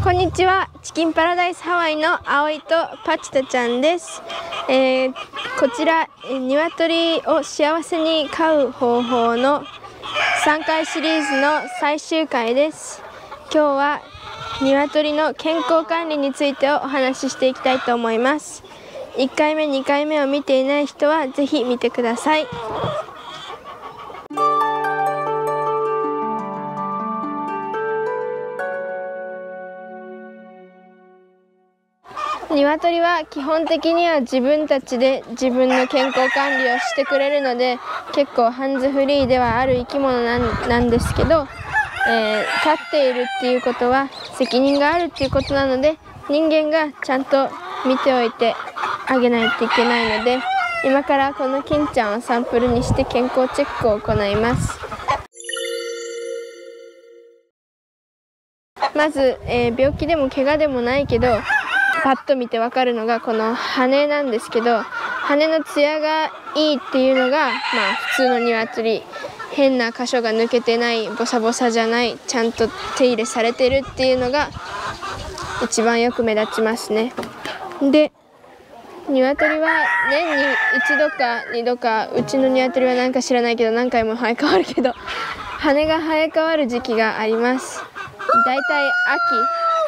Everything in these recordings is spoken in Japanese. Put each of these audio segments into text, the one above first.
こんにちは。チキンパラダイスハワイの葵とパチタちゃんです。こちら鶏を幸せに飼う方法の3回シリーズの最終回です。今日は鶏の健康管理についてお話ししていきたいと思います。1回目2回目を見ていない人はぜひ見てください。鶏は基本的には自分たちで自分の健康管理をしてくれるので、結構ハンズフリーではある生き物なんですけど、飼っているっていうことは責任があるっていうことなので、人間がちゃんと見ておいてあげないといけないので、今からこの金ちゃんをサンプルにして健康チェックを行います。まず、病気でも怪我でもないけどパッと見てわかるのがこの羽なんですけど、羽のツヤがいいっていうのが、普通の鶏、変な箇所が抜けてない、ボサボサじゃない、ちゃんと手入れされてるっていうのが一番よく目立ちますね。で、鶏は年に1度か2度か、うちの鶏はなんか知らないけど何回も生え変わるけど、羽が生え変わる時期があります。だいたい秋、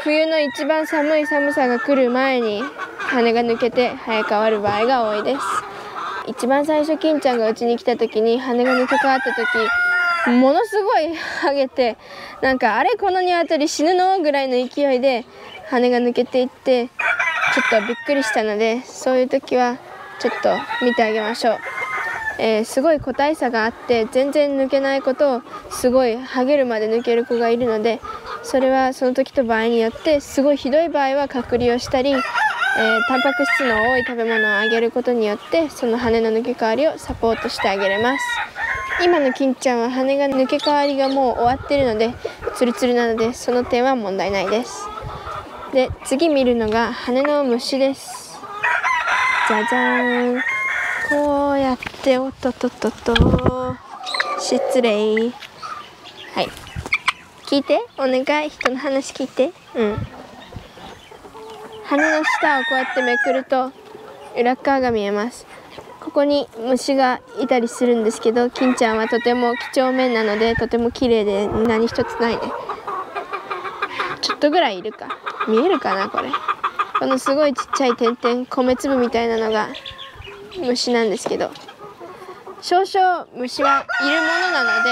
冬の一番寒い寒さが来る前に羽が抜けて生え変わる場合が多いです。一番最初金ちゃんがうちに来た時に羽が抜け変わった時、ものすごいハゲて、なんかあれこの鶏死ぬのぐらいの勢いで羽が抜けていって、ちょっとびっくりしたので、そういう時はちょっと見てあげましょう。すごい個体差があって、全然抜けない子とすごいハゲるまで抜ける子がいるので、それはその時と場合によって、すごいひどい場合は隔離をしたり、タンパク質の多い食べ物をあげることによってその羽の抜け変わりをサポートしてあげれます。今の金ちゃんは羽が抜け変わりがもう終わってるのでツルツルなので、その点は問題ないです。で、次見るのが羽の虫です。じゃじゃーん。こうやって、おっとっとっとっと、失礼。はい、聞いて、お願い、人の話聞いて。羽の下をこうやってめくると裏側が見えます。ここに虫がいたりするんですけど、金ちゃんはとても几帳面なのでとても綺麗で何一つないで、ちょっとぐらいいるか、見えるかな、これ。このすごいちっちゃい点々、米粒みたいなのが虫なんですけど、少々虫はいるものなので、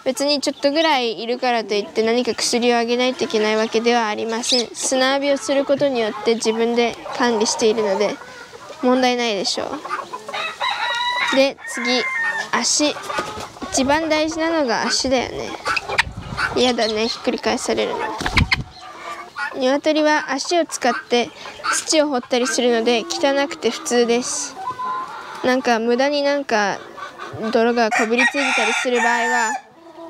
別にちょっとぐらいいるからといって何か薬をあげないといけないわけではありません。砂浴びをすることによって自分で管理しているので問題ないでしょう。で、次、足。一番大事なのが足だよね。嫌だね、ひっくり返されるの。鶏は足を使って土を掘ったりするので汚くて普通です。なんか無駄になんか泥がこびりついてたりする場合は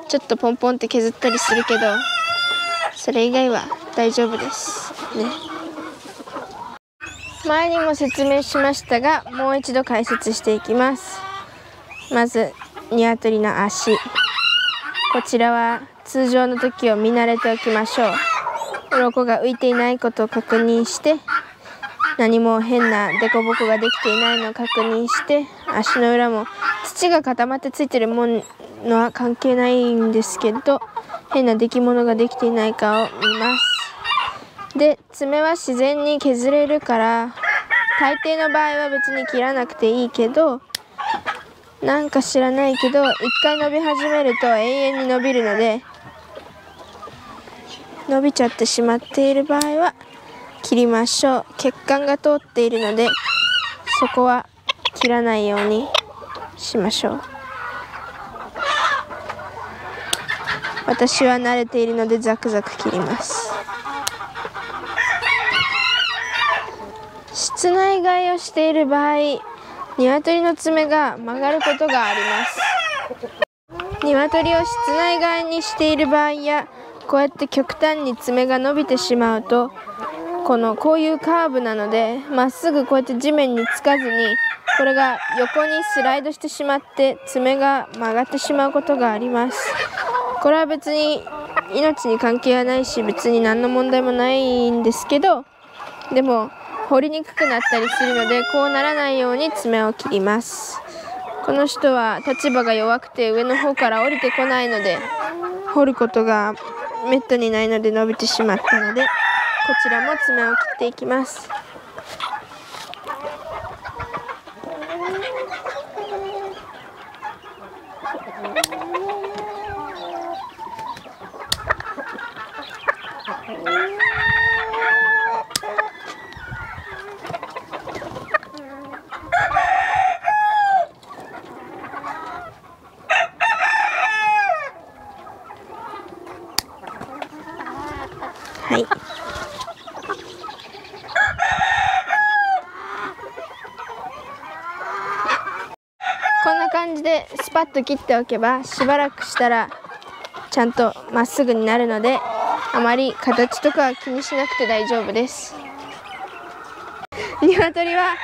ちょっとポンポンって削ったりするけど、それ以外は大丈夫ですね。前にも説明しましたが、もう一度解説していきます。まず鶏の足、こちらは通常の時を見慣れておきましょう。鱗が浮いていないことを確認して、何も変なデコボコができていないのを確認して、足の裏も土が固まってついてるものは関係ないんですけど、変な出来物ができていないかを見ます。で、爪は自然に削れるから、大抵の場合は別に切らなくていいけど、なんか知らないけど一回伸び始めると永遠に伸びるので、伸びちゃってしまっている場合は切りましょう。血管が通っているのでそこは切らないようにしましょう。私は慣れているのでザクザク切ります。室内飼いをしている場合、鶏の爪が曲がることがあります。鶏を室内飼いにしている場合や、こうやって極端に爪が伸びてしまうと、こういうカーブなのでまっすぐこうやって地面につかずに、これが横にスライドしてしまって爪が曲がってしまうことがあります。これは別に命に関係はないし別に何の問題もないんですけど、でも掘りにくくなったりするので、こうならないように爪を切ります。この人は立場が弱くて上の方から降りてこないので、掘ることがめったにないので伸びてしまったので、こちらも爪を切っていきます。はい。こんな感じでスパッと切っておけば、しばらくしたらちゃんとまっすぐになるので、あまり形とかは気にしなくて大丈夫です。鶏は、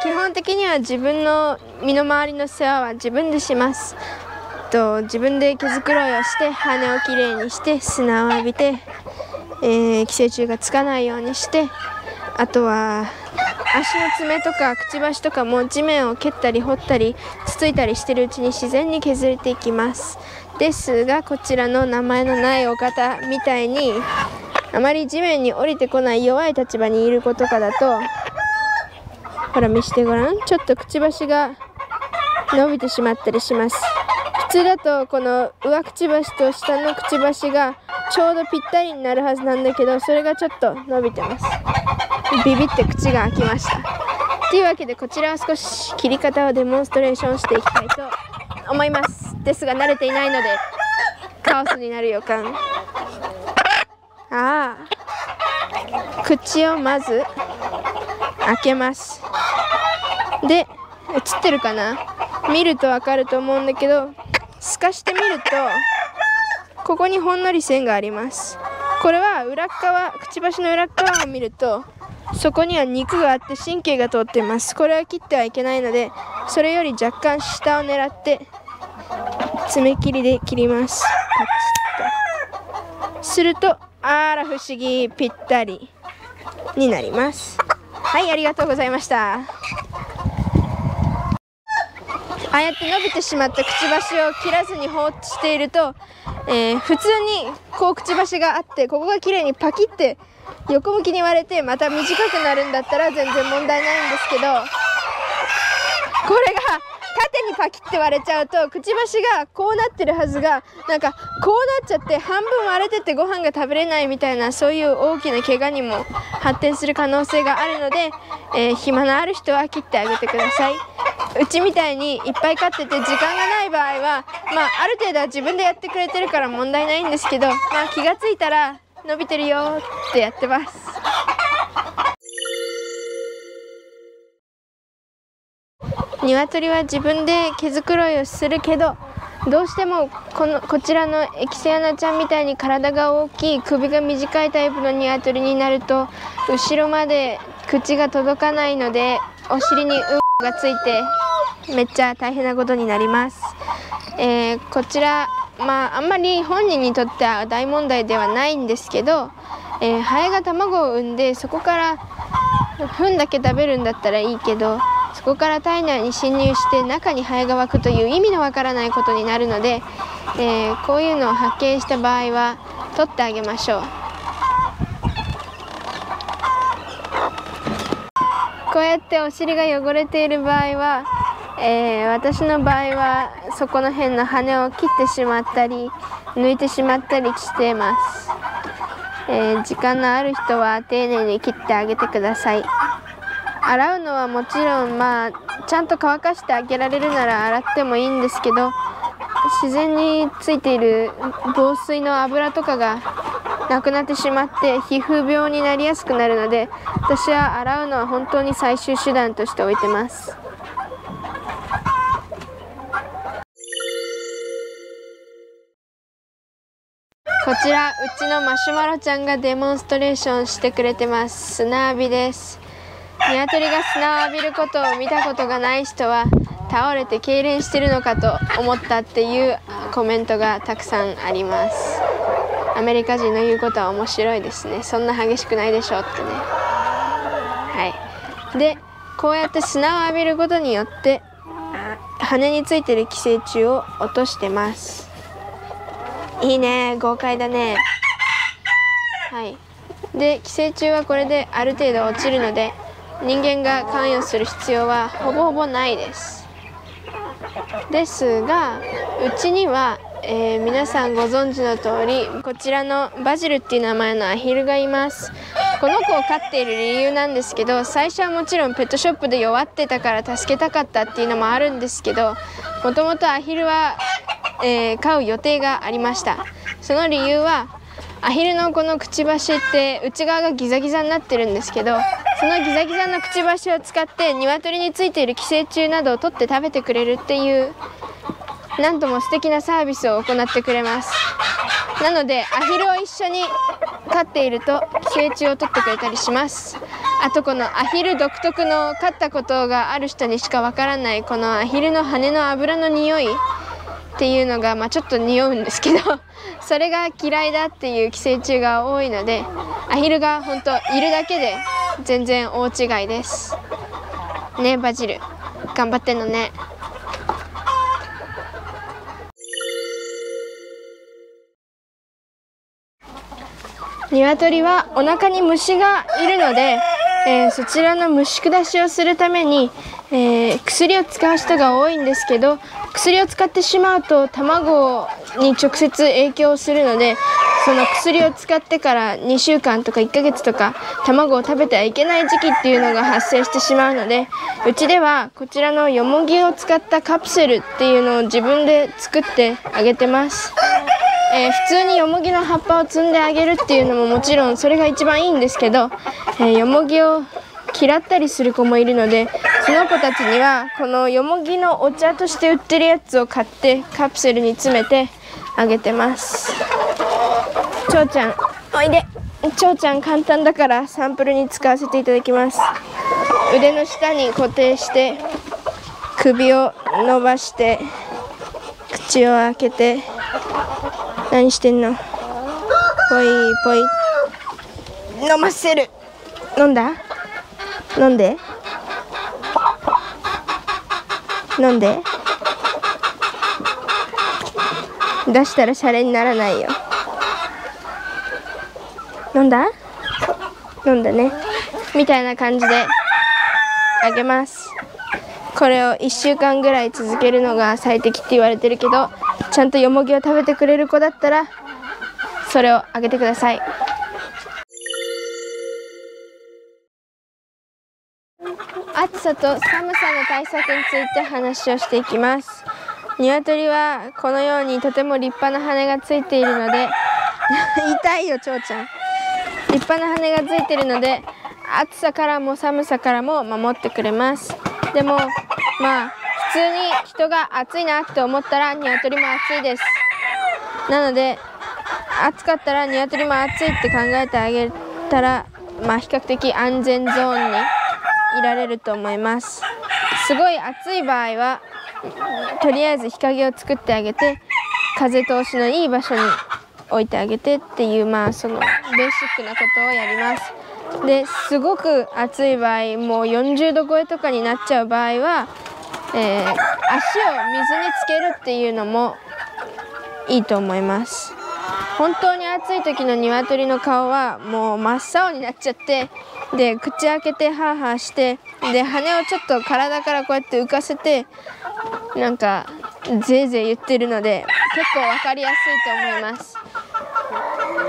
基本的には自分の身の回りの世話は自分でします。自分で毛づくろいをして、羽をきれいにして砂を浴びて、寄生虫がつかないようにして、あとは足の爪とかくちばしとかも地面を蹴ったり掘ったりつついたりしてるうちに自然に削れていきます。ですが、こちらの名前のないお方みたいにあまり地面に降りてこない弱い立場にいる子とかだと、ほら見してごらん、ちょっとくちばしが伸びてしまったりします。普通だとこの上くちばしと下のくちばしがちょうどぴったりになるはずなんだけど、それがちょっと伸びてます。ビビって口が開きました。というわけで、こちらは少し切り方をデモンストレーションしていきたいと思います。ですが慣れていないのでカオスになる予感。口をまず開けます。で、映ってるかな、見るとわかると思うんだけど、透かしてみるとここにほんのり線があります。これは裏側、くちばしの裏側を見ると、そこには肉があって神経が通っています。これは切ってはいけないので、それより若干下を狙って爪切りで切ります。パチッとすると、あら不思議、ぴったりになります。はい、ありがとうございました。ああやって伸びてしまったくちばしを切らずに放置していると、普通にこうくちばしがあって、ここがきれいにパキって横向きに割れてまた短くなるんだったら全然問題ないんですけど、これが縦にパキって割れちゃうと、くちばしがこうなってるはずがなんかこうなっちゃって半分割れててご飯が食べれないみたいな、そういう大きな怪我にも発展する可能性があるので、暇のある人は切ってあげてください。うちみたいにいっぱい飼ってて時間がない場合は、ある程度は自分でやってくれてるから問題ないんですけど、気がついたら伸びてるよってやってます。鶏は自分で毛づくろいをするけど、どうしてもこちらのエキセアナちゃんみたいに体が大きい、首が短いタイプの鶏になると、後ろまで口が届かないので、お尻にがついてめっちゃ大変なことになります。こちらあんまり本人にとっては大問題ではないんですけど、ハエが卵を産んで、そこから糞だけ食べるんだったらいいけど、そこから体内に侵入して中にハエが湧くという意味のわからないことになるので、こういうのを発見した場合は取ってあげましょう。こうやってお尻が汚れている場合は、私の場合はそこの辺の羽を切ってしまったり抜いてしまったりしています。時間のある人は丁寧に切ってあげてください。洗うのはもちろんちゃんと乾かしてあげられるなら洗ってもいいんですけど、自然についている防水の油とかがなくなってしまって皮膚病になりやすくなるので、私は洗うのは本当に最終手段として置いてます。こちらうちのマシュマロちゃんがデモンストレーションしてくれてます。砂浴びです。鶏が砂を浴びることを見たことがない人は、倒れて痙攣してるのかと思ったっていうコメントがたくさんあります。アメリカ人の言うことは面白いですね。そんな激しくないでしょってね。はい。でこうやって砂を浴びることによって羽についてる寄生虫を落としてます。いいね、豪快だね。はい。で寄生虫はこれである程度落ちるので、人間が関与する必要はほぼほぼないです。ですがうちには、皆さんご存知の通りこちらのバジルっていう名前のアヒルがいます。この子を飼っている理由なんですけど、最初はもちろんペットショップで弱ってたから助けたかったっていうのもあるんですけど、もともとアヒルは、飼う予定がありました。その理由はアヒルのこのくちばしって内側がギザギザになってるんですけど、そのギザギザのくちばしを使って鶏についている寄生虫などを取って食べてくれるっていう、なんとも素敵なサービスを行ってくれます。なのでアヒルを一緒に飼っていると寄生虫を取ってくれたりします。あとこのアヒル独特の飼ったことがある人にしかわからないこのアヒルの羽の脂の匂いっていうのが、ちょっと匂うんですけどそれが嫌いだっていう寄生虫が多いので、アヒルが本当いるだけで全然大違いですね。バジル頑張ってんのね。鶏はお腹に虫がいるので、そちらの虫下しをするために、薬を使う人が多いんですけど、薬を使ってしまうと卵に直接影響するので、その薬を使ってから2週間とか1ヶ月とか卵を食べてはいけない時期っていうのが発生してしまうので、うちではこちらのヨモギを使ったカプセルっていうのを自分で作ってあげてます。普通にヨモギの葉っぱを摘んであげるっていうのももちろんそれが一番いいんですけど、ヨモギを嫌ったりする子もいるので、その子たちにはこのヨモギのお茶として売ってるやつを買ってカプセルに詰めてあげてます。ちょうちゃんおいで。ちょうちゃん簡単だからサンプルに使わせていただきます。腕の下に固定して首を伸ばして口を開けて、何してんの？ぽいぽい。飲ませる。飲んだ？飲んで？飲んで？出したらシャレにならないよ。飲んだ？飲んだね。みたいな感じであげます。これを1週間ぐらい続けるのが最適って言われてるけど、ちゃんとヨモギを食べてくれる子だったらそれをあげてください。暑さと寒さの対策について話をしていきます。鶏はこのようにとても立派な羽がついているので痛いよちょうちゃん。立派な羽がついているので暑さからも寒さからも守ってくれます。でも普通に人が暑いなって思ったら鶏も暑いです。なので暑かったら鶏も暑いって考えてあげたら、比較的安全ゾーンにいられると思います。すごい暑い場合はとりあえず日陰を作ってあげて、風通しのいい場所に置いてあげてっていう、そのベーシックなことをやります。ですごく暑い場合、もう40度超えとかになっちゃう場合は、足を水につけるっていうのもいいと思います。本当に暑い時の鶏の顔はもう真っ青になっちゃって、で口開けてハーハーして、で羽をちょっと体からこうやって浮かせてなんかぜいぜい言ってるので、結構分かりやすいと思います。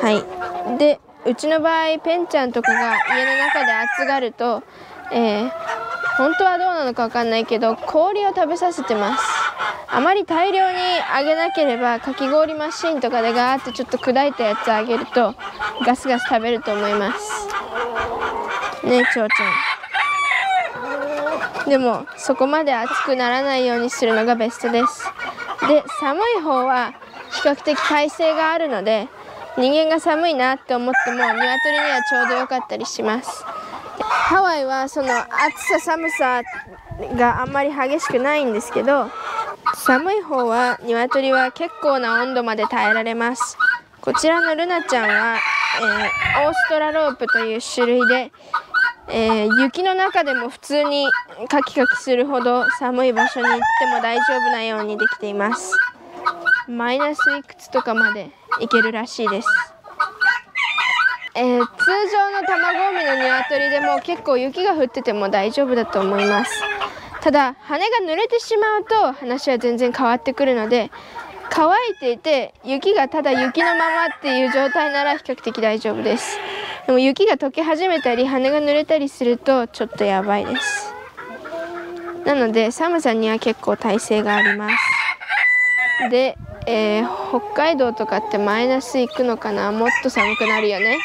はい。でうちの場合ペンちゃんとかが家の中で暑がると、本当はどうなのか分かんないけど氷を食べさせてます。あまり大量にあげなければかき氷マシーンとかでガーってちょっと砕いたやつあげるとガスガス食べると思いますね。ちょうちゃんでもそこまで熱くならないようにするのがベストです。で寒い方は比較的耐性があるので、人間が寒いなって思っても鶏にはちょうど良かったりします。ハワイはその暑さ寒さがあんまり激しくないんですけど、寒い方は鶏は結構な温度まで耐えられます。こちらのルナちゃんは、オーストラロープという種類で、雪の中でも普通にカキカキするほど寒い場所に行っても大丈夫なようにできています。マイナスいくつとかまでいけるらしいです。通常の卵産みの鶏でも結構雪が降ってても大丈夫だと思います。ただ羽が濡れてしまうと話は全然変わってくるので、乾いていて雪がただ雪のままっていう状態なら比較的大丈夫です。でも雪が溶け始めたり羽が濡れたりするとちょっとやばいです。なので寒さには結構耐性があります。で、北海道とかってマイナスいくのかな。もっと寒くなるよね。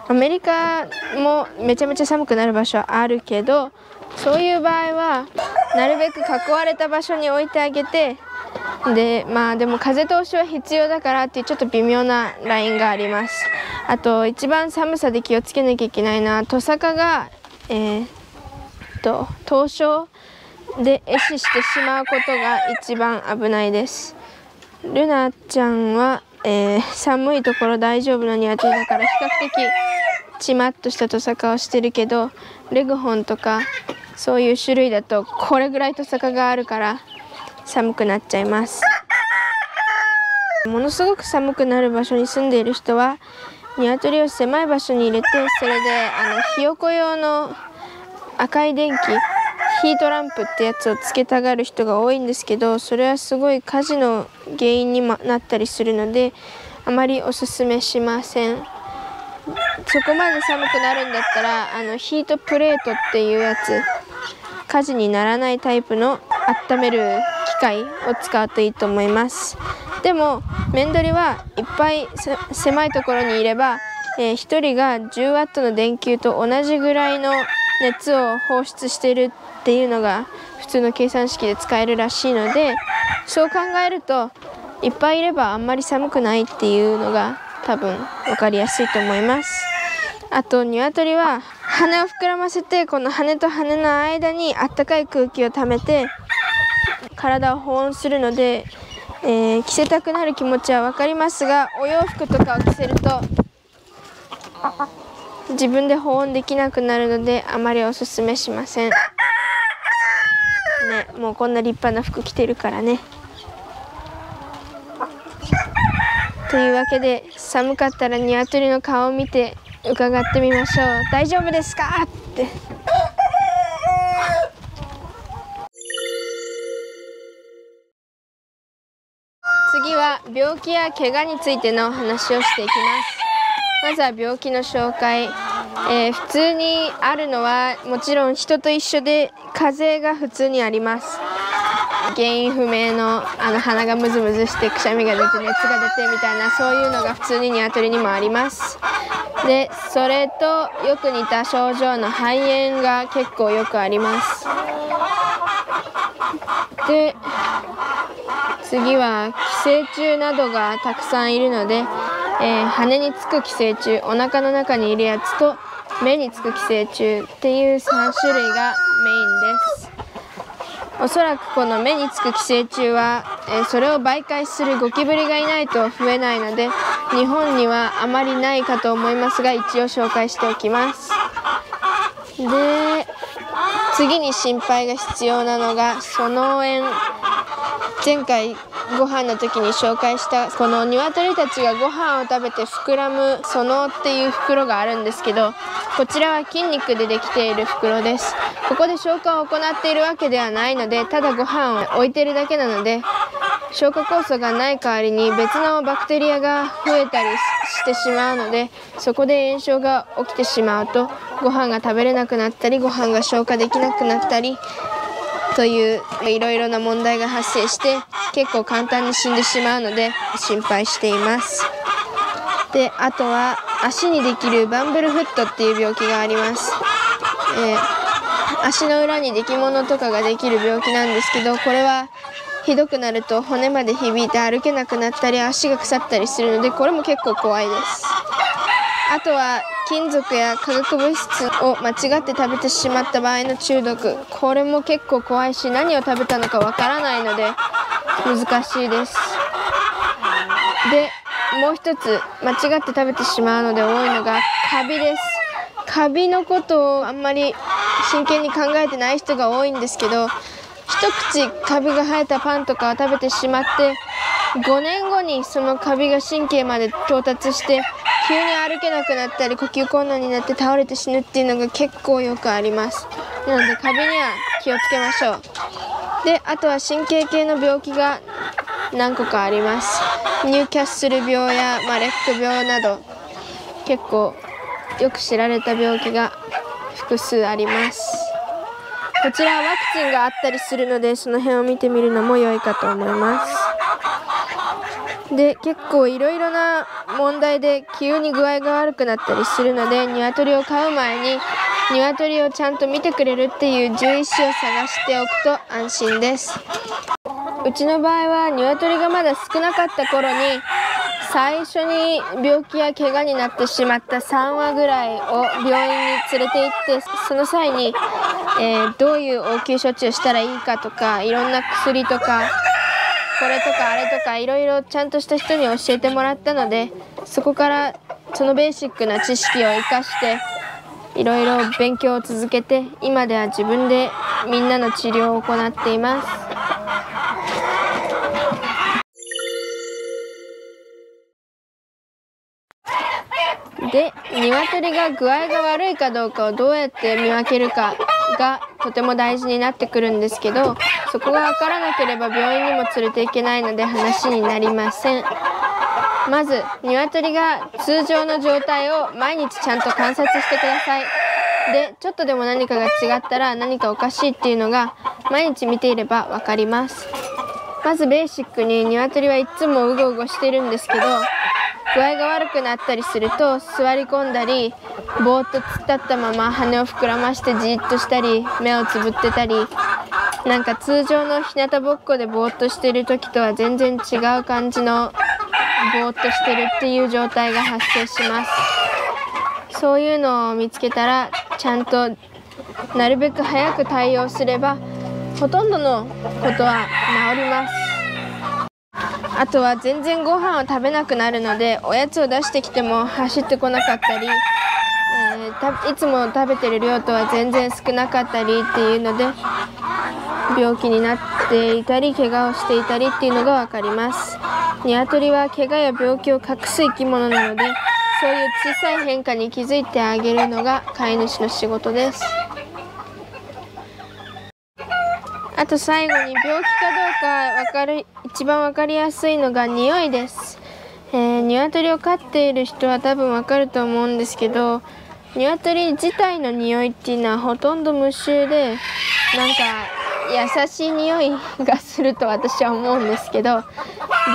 アメリカもめちゃめちゃ寒くなる場所はあるけど、そういう場合はなるべく囲われた場所に置いてあげて、でも風通しは必要だからっていうちょっと微妙なラインがあります。あと一番寒さで気をつけなきゃいけないのはトサカが、凍傷で壊死してしまうことが一番危ないです。ルナちゃんは、寒いところ大丈夫な鶏だから比較的ちまっとしたトサカをしてるけど、レグホンとかそういう種類だとこれぐらいトサカがあるから寒くなっちゃいます。ものすごく寒くなる場所に住んでいる人は鶏を狭い場所に入れて、それでひよこ用の赤い電気ヒートランプってやつをつけたがる人が多いんですけど、それはすごい火事の原因になったりするのであまりおすすめしません。そこまで寒くなるんだったらヒートプレートっていうやつ、火事にならないタイプの温める機械を使うといいと思います。でもメンドリはいっぱい狭いところにいれば、1人が10ワットの電球と同じぐらいの熱を放出しているっていうのが普通の計算式で使えるらしいので、そう考えるといっぱいいればあんまり寒くないっていうのが多分分かりやすいと思います。あと鶏は羽を膨らませて、この羽と羽の間にあったかい空気をためて体を保温するので、着せたくなる気持ちは分かりますが、お洋服とかを着せると自分で保温できなくなるのであまりおすすめしませんね。もうこんな立派な服着てるからね。というわけで寒かったら鶏の顔を見て伺ってみましょう。大丈夫ですかって。次は病気や怪我についての話をしていきます。まずは病気の紹介。普通にあるのはもちろん人と一緒で風邪が普通にあります。原因不明の鼻がムズムズしてくしゃみが出て熱が出てみたいな、そういうのが普通に鶏にもあります。でそれとよく似た症状の肺炎が結構よくあります。で次は寄生虫などがたくさんいるので、羽につく寄生虫、お腹の中にいるやつと目につく寄生虫っていう3種類がメインです。おそらくこの目につく寄生虫は、それを媒介するゴキブリがいないと増えないので日本にはあまりないかと思いますが、一応紹介しておきます。で次に心配が必要なのがその炎。前回ご飯の時に紹介したこの鶏たちがご飯を食べて膨らむそのっていう袋があるんですけど、こちらは筋肉でできている袋です。ここで消化を行っているわけではないので、ただご飯を置いているだけなので、消化酵素がない代わりに別のバクテリアが増えたりしてしまうので、そこで炎症が起きてしまうとご飯が食べれなくなったりご飯が消化できなくなったりといういろいろな問題が発生して結構簡単に死んでしまうので心配しています。であとは足にできるバンブルフットっていう病気があります。足の裏にできものとかができる病気なんですけど、これはひどくなると骨まで響いて歩けなくなったり足が腐ったりするので、これも結構怖いです。あとは金属や化学物質を間違って食べてしまった場合の中毒、これも結構怖いし何を食べたのかわからないので難しいです。でもう一つ間違って食べてしまうので多いのがカビです。カビのことをあんまり真剣に考えてない人が多いんですけど、一口カビが生えたパンとかを食べてしまって5年後にそのカビが神経まで到達して急に歩けなくなったり呼吸困難になって倒れて死ぬっていうのが結構よくあります。なのでカビには気をつけましょう。で、あとは神経系の病気が何個かあります。ニューキャッスル病や、レック病など結構よく知られた病気が複数あります。こちらはワクチンがあったりするのでその辺を見てみるのも良いかと思います。で、結構いろいろな問題で急に具合が悪くなったりするので、鶏を飼う前に鶏をちゃんと見てくれるっていう獣医師を探しておくと安心です。うちの場合は鶏がまだ少なかった頃に最初に病気や怪我になってしまった3羽ぐらいを病院に連れて行って、その際に、どういう応急処置をしたらいいかとか、いろんな薬とかこれとかあれとかいろいろちゃんとした人に教えてもらったので、そこからそのベーシックな知識を生かしていろいろ勉強を続けて、今では自分でみんなの治療を行っています。で、鶏が具合が悪いかどうかをどうやって見分けるかがとても大事になってくるんですけど、そこが分からなければ病院にも連れて行けないので話になりません。まず鶏が通常の状態を毎日ちゃんと観察してください。で、ちょっとでも何かが違ったら何かおかしいっていうのが毎日見ていれば分かります。まずベーシックに鶏はいつもうごうごしてるんですけど、具合が悪くなったりすると座り込んだりぼーっと突っ立ったまま羽を膨らましてじーっとしたり目をつぶってたり、なんか通常の日向ぼっこでぼーっとしてる時とは全然違う感じのぼーっとしてるっていう状態が発生します。そういうのを見つけたらちゃんとなるべく早く対応すればほとんどのことは治ります。あとは全然ご飯を食べなくなるので、おやつを出してきても走ってこなかったり、いつも食べてる量とは全然少なかったりっていうので病気になっていたり怪我をしていたりっていうのが分かります。鶏は怪我や病気を隠す生き物なので、そういう小さい変化に気づいてあげるのが飼い主の仕事です。あと最後に病気かどうか一番分かりやすいのが匂いです。鶏を飼っている人は多分分かると思うんですけど、鶏自体の匂いっていうのはほとんど無臭で、なんか優しい匂いがすると私は思うんですけど、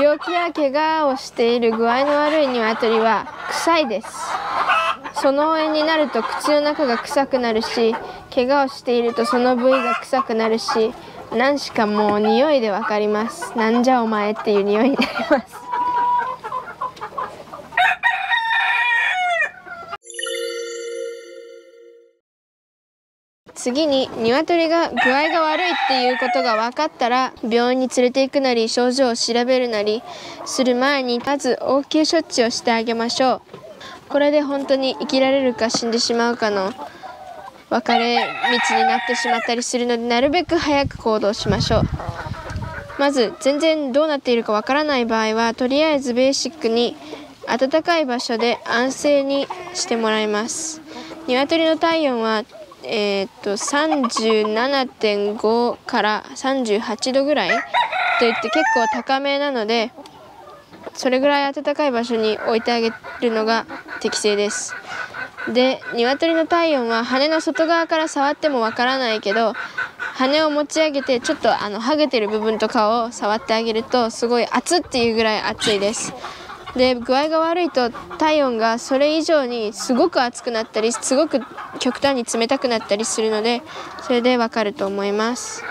病気や怪我をしている具合の悪い鶏は臭いです。その上になると口の中が臭くなるし、怪我をしているとその部位が臭くなるし、何しかもう匂いで分かります。なんじゃお前っていう匂いになります。次に鶏が具合が悪いっていうことが分かったら病院に連れて行くなり症状を調べるなりする前にまず応急処置をしてあげましょう。これで本当に生きられるか死んでしまうかの分かれ道になってしまったりするので、なるべく早く行動しましょう。まず全然どうなっているかわからない場合はとりあえずベーシックに暖かい場所で安静にしてもらいます。鶏の体温は37.5 から38度ぐらいといって結構高めなので、それぐらい暖かい場所に置いてあげるのが適正です。で、鶏の体温は羽の外側から触ってもわからないけど、羽を持ち上げてちょっと剥げてる部分とかを触ってあげるとすごい熱っていうぐらい熱いです。で、具合が悪いと体温がそれ以上にすごく熱くなったりすごく極端に冷たくなったりするので、それでわかると思います。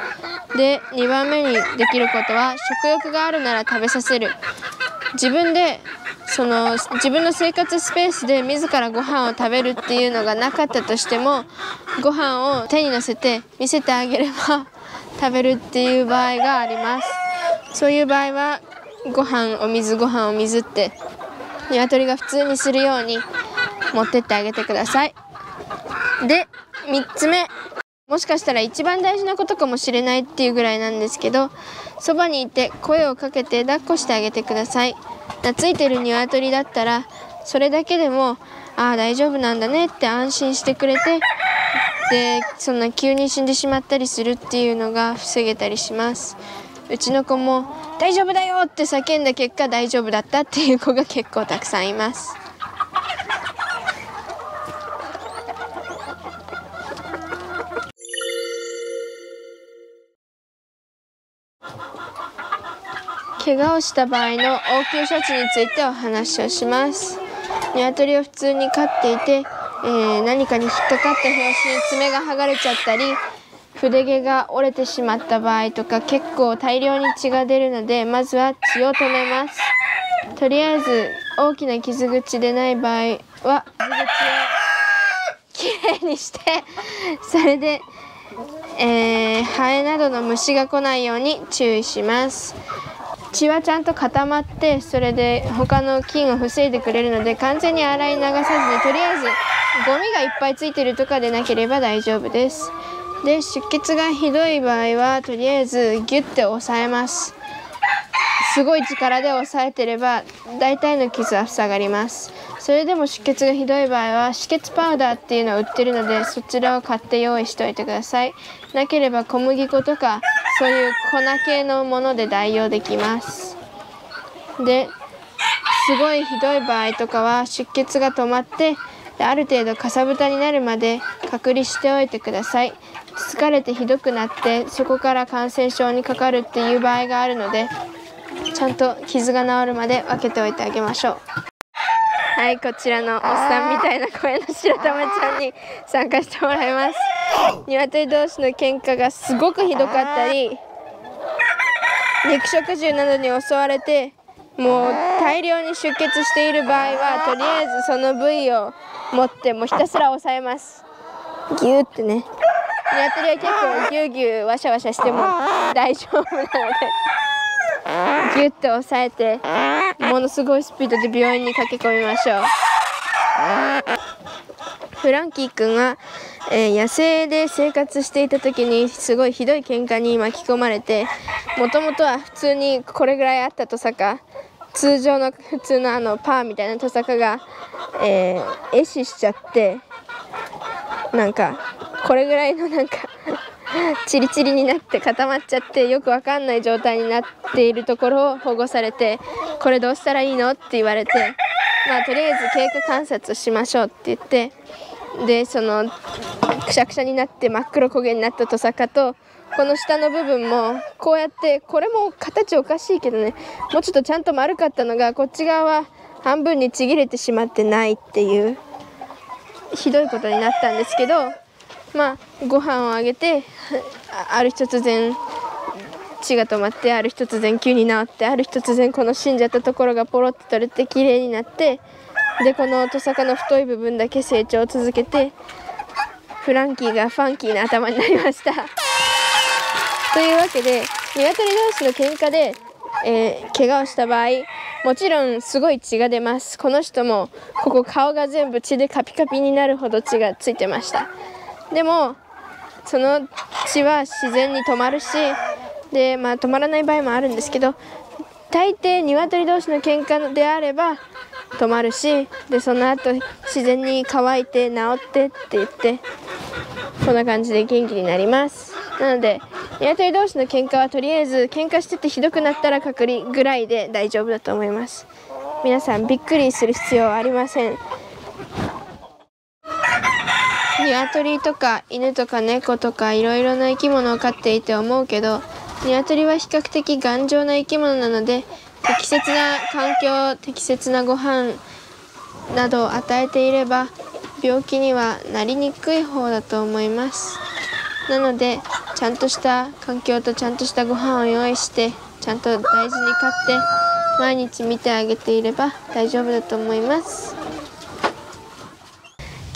で、2番目にできることは食欲があるなら食べさせる。自分の生活スペースで自らご飯を食べるっていうのがなかったとしても、ご飯を手に乗せて見せてあげれば食べるっていう場合があります。そういう場合はご飯お水って鶏が普通にするように持ってってあげてください。で、3つ目、もしかしたら一番大事なことかもしれないっていうぐらいなんですけど、そばにいて声をかけて抱っこしてあげてください。懐いてる鶏だったらそれだけでも大丈夫なんだねって安心してくれて、でそんな急に死んでしまったりするっていうのが防げたりします。うちの子も大丈夫だよって叫んだ結果大丈夫だったっていう子が結構たくさんいます。怪我をした場合の応急処置についてお話をします。鶏を普通に飼っていて、何かに引っかかった拍子に爪が剥がれちゃったり、筆毛が折れてしまった場合とか、結構大量に血が出るので、まずは血を止めます。とりあえず大きな傷口でない場合は傷口をきれいにして、それで、ハエなどの虫が来ないように注意します。血はちゃんと固まって、それで他の菌を防いでくれるので、完全に洗い流さずに、とりあえずゴミがいっぱいついてるとかでなければ大丈夫です。で、出血がひどい場合はとりあえずギュッて押さえます。すごい力で押さえてれば大体の傷は塞がります。それでも出血がひどい場合は止血パウダーっていうのを売ってるので、そちらを買って用意しておいてください。なければ小麦粉とかそういう粉系のもので代用できます。で、すごいひどい場合とかは出血が止まって、ある程度かさぶたになるまで隔離しておいてください。疲れてひどくなってそこから感染症にかかるっていう場合があるので、ちゃんと傷が治るまで分けておいてあげましょう。はい、こちらのおっさんみたいな声の白玉ちゃんに参加してもらいます。鶏同士の喧嘩がすごくひどかったり、肉食獣などに襲われてもう大量に出血している場合は、とりあえずその部位を持ってもうひたすら押さえます。ギューってね。鶏は結構ギューギューワシャワシャしても大丈夫なので、ギュッと押さえてものすごいスピードで病院に駆け込みましょう。フランキー君は、野生で生活していた時にすごいひどい喧嘩に巻き込まれて、もともとは普通にこれぐらいあったトサカ、普通のパーみたいなトサカが、壊死しちゃって、なんかこれぐらいのチリチリになって固まっちゃって、よくわかんない状態になっているところを保護されて、これどうしたらいいのって言われて、とりあえず経過観察しましょうって言って、でそのくしゃくしゃになって真っ黒焦げになったトサカと、この下の部分もこうやって、これも形おかしいけどね、もうちょっとちゃんと丸かったのがこっち側は半分にちぎれてしまってないっていうひどいことになったんですけど、ご飯をあげて、ある日突然血が止まって、ある日突然急に治って、ある日突然この死んじゃったところがポロッと取れてきれいになって、でこのトサカの太い部分だけ成長を続けて、フランキーがファンキーな頭になりました。というわけで、鶏同士の喧嘩で、怪我をした場合、もちろんすごい血が出ます。この人もここ顔が全部血でカピカピになるほど血がついてました。でもその血は自然に止まるし、で止まらない場合もあるんですけど、大抵鶏同士の喧嘩であれば止まるし、でその後自然に乾いて治ってって言って、こんな感じで元気になります。なので鶏同士の喧嘩はとりあえず喧嘩しててひどくなったら隔離ぐらいで大丈夫だと思います。皆さんびっくりする必要はありません。鶏とか犬とか猫とかいろいろな生き物を飼っていて思うけど、鶏は比較的頑丈な生き物なので、適切な環境、適切なご飯などを与えていれば病気にはなりにくい方だと思います。なのでちゃんとした環境とちゃんとしたご飯を用意して、ちゃんと大事に飼って毎日見てあげていれば大丈夫だと思います。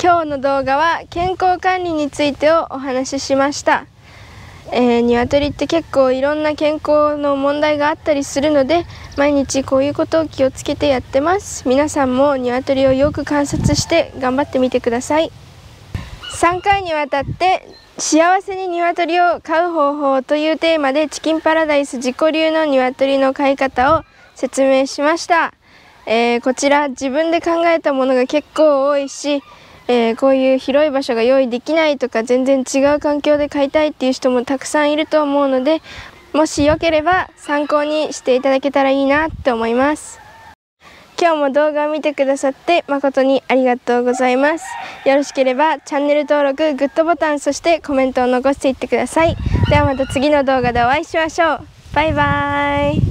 今日の動画は健康管理についてをお話ししました。鶏って結構いろんな健康の問題があったりするので、毎日こういうことを気をつけてやってます。皆さんも鶏をよく観察して頑張ってみてください。3回にわたって幸せに鶏を飼う方法というテーマでチキンパラダイス自己流の鶏の飼い方を説明しました。こちら自分で考えたものが結構多いし、こういう広い場所が用意できないとか、全然違う環境で飼いたいっていう人もたくさんいると思うので、もしよければ参考にしていただけたらいいなって思います。今日も動画を見てくださって誠にありがとうございます。よろしければチャンネル登録、グッドボタン、そしてコメントを残していってください。ではまた次の動画でお会いしましょう。バイバーイ。